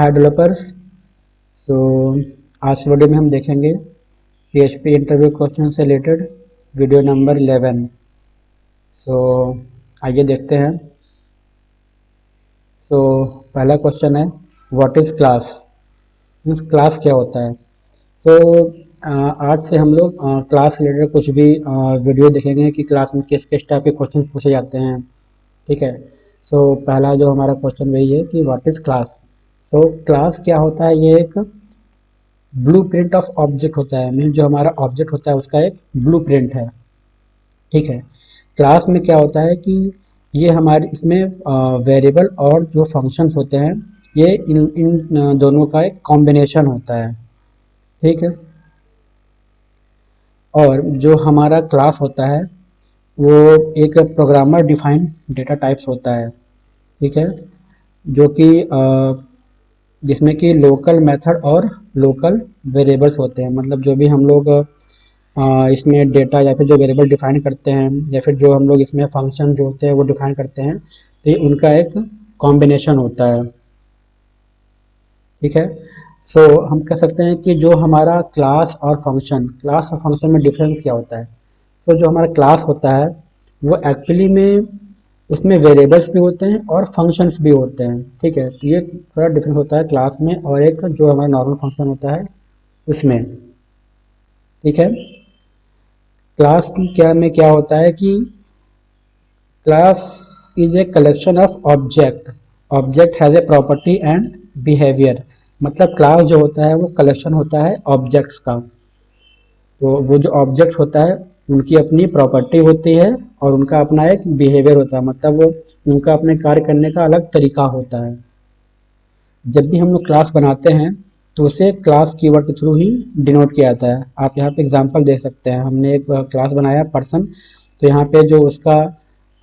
हाय developers. सो आज video में हम देखेंगे PHP इंटरव्यू क्वेश्चन से रिलेटेड वीडियो नंबर 11। सो आइए देखते हैं। पहला क्वेश्चन है what is class, means class क्या होता है। आज से हम लोग क्लास से रिलेटेड कुछ भी वीडियो देखेंगे कि क्लास में किस किस टाइप के क्वेश्चन पूछे जाते हैं। ठीक है। पहला जो हमारा क्वेश्चन वही है कि व्हाट इज़ क्लास। क्लास क्या होता है, ये एक ब्लूप्रिंट ऑफ ऑब्जेक्ट होता है, मीन जो हमारा ऑब्जेक्ट होता है उसका एक ब्लूप्रिंट है। ठीक है। क्लास में क्या होता है कि ये हमारे इसमें वेरिएबल और जो फंक्शंस होते हैं ये इन दोनों का एक कॉम्बिनेशन होता है। ठीक है। और जो हमारा क्लास होता है वो एक प्रोग्रामर डिफाइंड डेटा टाइप्स होता है। ठीक है। जो कि जिसमें कि लोकल मेथड और लोकल वेरिएबल्स होते हैं, मतलब जो भी हम लोग इसमें डेटा या फिर जो वेरिएबल डिफाइन करते हैं या फिर जो हम लोग इसमें फंक्शन जो होते हैं वो डिफाइन करते हैं, तो ये उनका एक कॉम्बिनेशन होता है। ठीक है। हम कह सकते हैं कि जो हमारा क्लास और फंक्शन में डिफरेंस क्या होता है। जो हमारा क्लास होता है वो एक्चुअली में उसमें वेरिएबल्स भी होते हैं और फंक्शंस भी होते हैं। ठीक है। तो ये थोड़ा डिफरेंस होता है क्लास में और एक जो हमारा नॉर्मल फंक्शन होता है उसमें। ठीक है। क्लास क्या होता है कि class is a collection of object has a property and behaviour. मतलब क्लास जो होता है वो कलेक्शन होता है ऑब्जेक्ट्स का। तो वो जो ऑब्जेक्ट्स होता है उनकी अपनी प्रॉपर्टी होती है और उनका अपना एक बिहेवियर होता है, मतलब वो उनका अपने कार्य करने का अलग तरीका होता है। जब भी हम लोग क्लास बनाते हैं तो उसे क्लास कीवर्ड के थ्रू ही डिनोट किया जाता है। आप यहाँ पे एग्जांपल देख सकते हैं, हमने एक क्लास बनाया पर्सन, तो यहाँ पे जो उसका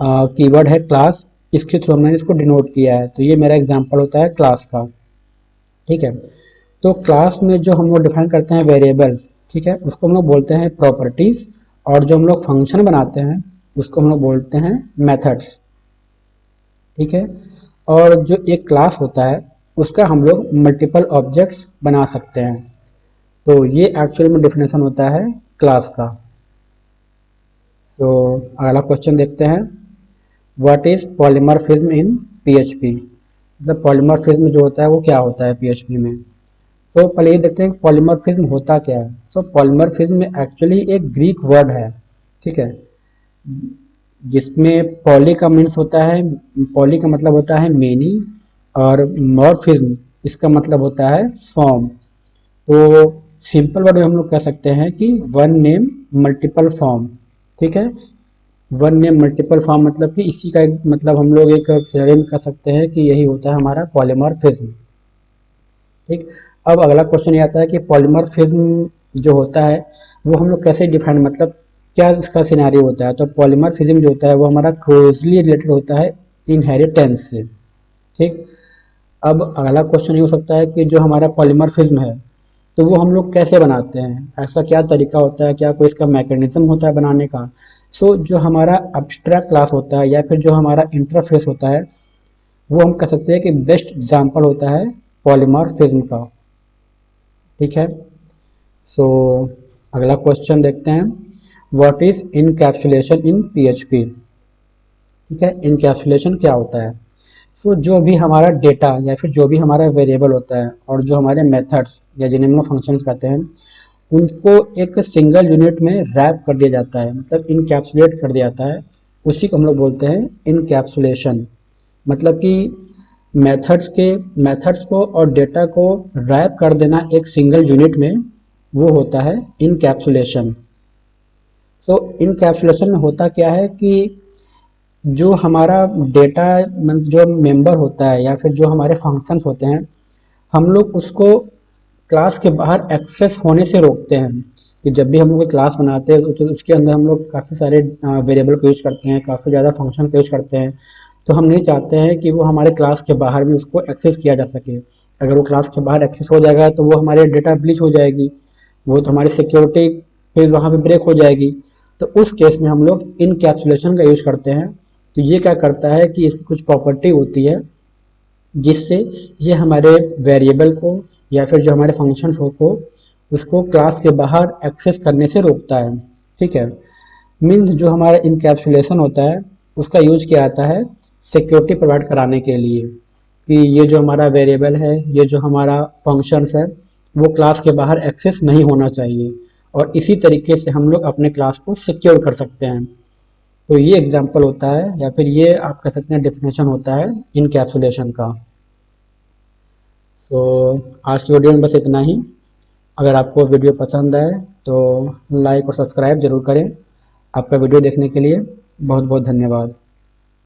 कीवर्ड है क्लास, इसके थ्रू हमने इसको डिनोट किया है। तो ये मेरा एग्जांपल होता है क्लास का। ठीक है। तो क्लास में जो हम लोग डिफाइन करते हैं वेरिएबल्स, ठीक है, उसको हम लोग बोलते हैं प्रॉपर्टीज, और जो हम लोग फंक्शन बनाते हैं उसको हम लोग बोलते हैं मेथड्स। ठीक है। और जो एक क्लास होता है उसका हम लोग मल्टीपल ऑब्जेक्ट्स बना सकते हैं। तो ये एक्चुअल में डिफिनेशन होता है क्लास का। अगला क्वेश्चन देखते हैं, what is polymorphism in PHP। मतलब पॉलीमॉर्फिज्म जो होता है वो क्या होता है PHP में। पहले ये देखते हैं पॉलीमॉर्फिज्म होता क्या है। पॉलीमॉर्फिज्म एक्चुअली एक ग्रीक वर्ड है। ठीक है। जिसमें पॉली का मीन्स होता है, पॉली का मतलब होता है मेनी, और मॉर्फिज्म इसका मतलब होता है फॉर्म। तो सिंपल वर्ड में हम लोग कह सकते हैं कि वन नेम मल्टीपल फॉर्म। ठीक है। वन नेम मल्टीपल फॉर्म मतलब कि इसी का एक मतलब हम लोग एक सिनोनिम कह सकते हैं कि यही होता है हमारा पॉलीमॉर्फिज्म। ठीक। अब अगला क्वेश्चन ये आता है कि पॉलीमॉर्फिज्म जो होता है वो हम लोग कैसे डिफाइन, मतलब क्या इसका सिनेरियो होता है। तो पॉलीमॉर्फिज्म जो होता है वो हमारा क्लोजली रिलेटेड होता है इनहेरिटेंस से। ठीक। अब अगला क्वेश्चन ये हो सकता है कि जो हमारा पॉलीमॉर्फिज्म है तो वो हम लोग कैसे बनाते हैं, ऐसा क्या तरीका होता है, क्या कोई इसका मैकेनिज्म होता है बनाने का। जो हमारा अब्स्ट्रैक्ट क्लास होता है या फिर जो हमारा इंटरफेस होता है वो हम कह सकते हैं कि बेस्ट एग्जाम्पल होता है पॉलीमॉर्फिज्म का। ठीक है। सो अगला क्वेश्चन देखते हैं, what is encapsulation in PHP। ठीक है। इनकैप्सुलेशन क्या होता है। जो भी हमारा डेटा या फिर जो भी हमारा वेरिएबल होता है और जो हमारे मेथड्स या जिन्हें हम लोग फंक्शंस कहते हैं उनको एक सिंगल यूनिट में रैप कर दिया जाता है, मतलब इनकैप्सुलेट कर दिया जाता है। उसी को हम लोग बोलते हैं इनकैप्सुलेशन। मतलब कि मेथड्स को और डेटा को रैप कर देना एक सिंगल यूनिट में, वो होता है इनकैप्सुलेशन। इनकैप्सुलेशन में होता क्या है कि जो हमारा डेटा जो मेंबर होता है या फिर जो हमारे फंक्शंस होते हैं हम लोग उसको क्लास के बाहर एक्सेस होने से रोकते हैं। कि जब भी हम लोग क्लास बनाते हैं तो उसके अंदर हम लोग काफ़ी सारे वेरिएबल को यूज करते हैं, काफ़ी ज़्यादा फंक्शन को यूज करते हैं। तो हम नहीं चाहते हैं कि वो हमारे क्लास के बाहर भी उसको एक्सेस किया जा सके। अगर वो क्लास के बाहर एक्सेस हो जाएगा तो वो हमारे डेटा ब्लीच हो जाएगी, वो तो हमारी सिक्योरिटी फिर वहाँ पे ब्रेक हो जाएगी। तो उस केस में हम लोग इनकैप्सुलेशन का यूज करते हैं। तो ये क्या करता है कि इसकी कुछ प्रॉपर्टी होती है जिससे ये हमारे वेरिएबल को या फिर जो हमारे फंक्शंस को उसको क्लास के बाहर एक्सेस करने से रोकता है। ठीक है, मीन्स जो हमारा इनकैप्सुलेशन होता है उसका यूज किया जाता है सिक्योरिटी प्रोवाइड कराने के लिए कि ये जो हमारा वेरिएबल है, ये जो हमारा फंक्शंस है, वो क्लास के बाहर एक्सेस नहीं होना चाहिए, और इसी तरीके से हम लोग अपने क्लास को सिक्योर कर सकते हैं। तो ये एग्जांपल होता है या फिर ये आप कह सकते हैं डेफिनेशन होता है इनकैप्सुलेशन का। सो आज की वीडियो में बस इतना ही। अगर आपको वीडियो पसंद आए तो लाइक और सब्सक्राइब जरूर करें। आपका वीडियो देखने के लिए बहुत बहुत धन्यवाद।